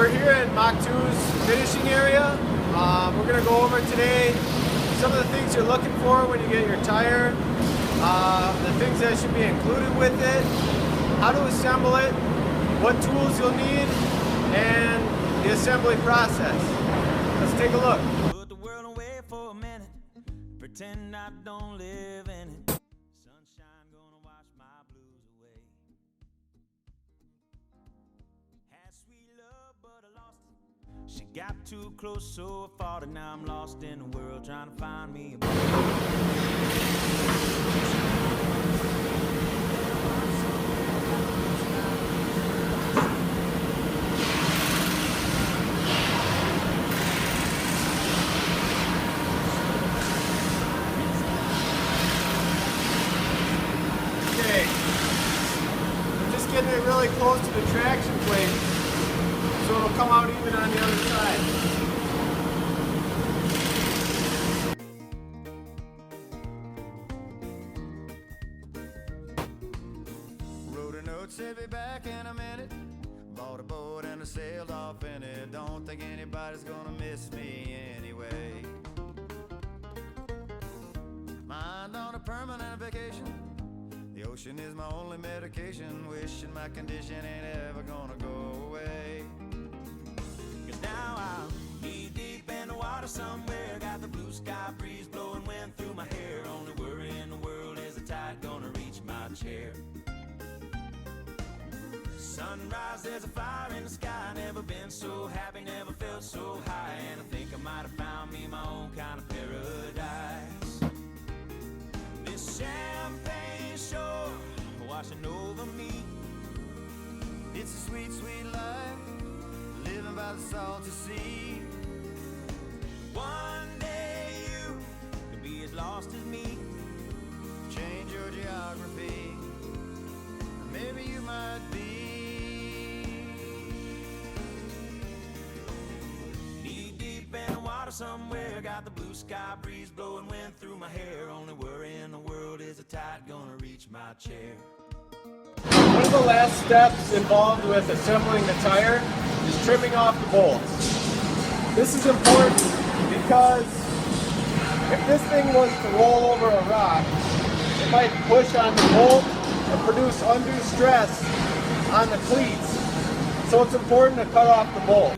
We're here at Mach 2's finishing area. We're going to go over today some of the things you're looking for when you get your tire, the things that should be included with it, how to assemble it, what tools you'll need, and the assembly process. Let's take a look. Put the world away for a minute, pretend I don't live in it. Sunshine gonna wash my blues away. Had sweet love, but I lost it. She got too close, so I fought it. Now I'm lost in the world, trying to find me a getting it really close to the traction plate so it'll come out even on the other side. Wrote a note, said be back in a minute. Bought a boat and I sailed off in it. Don't think anybody's gonna miss me anyway. Mind on a permanent vacation. The ocean is my only medication. Wishing my condition ain't ever gonna go away. Cause now I'm knee deep in the water somewhere. Got the blue sky breeze blowing wind through my hair. Only worry in the world is the tide gonna reach my chair. Sunrise, there's a fire in the sky. Never been so happy, never felt so high. And I think I might have found me my own kind of paradise. This champagne shore washing over me. It's a sweet, sweet life, living by the salty sea. One day you could be as lost as me. Change your geography, maybe you might be. Knee deep in the water somewhere. Got the blue sky breeze blowing wind through my hair. Only worry in the world is the tide gonna reach my chair. One of the last steps involved with assembling the tire is trimming off the bolts. This is important because if this thing was to roll over a rock, it might push on the bolt and produce undue stress on the cleats. So it's important to cut off the bolt.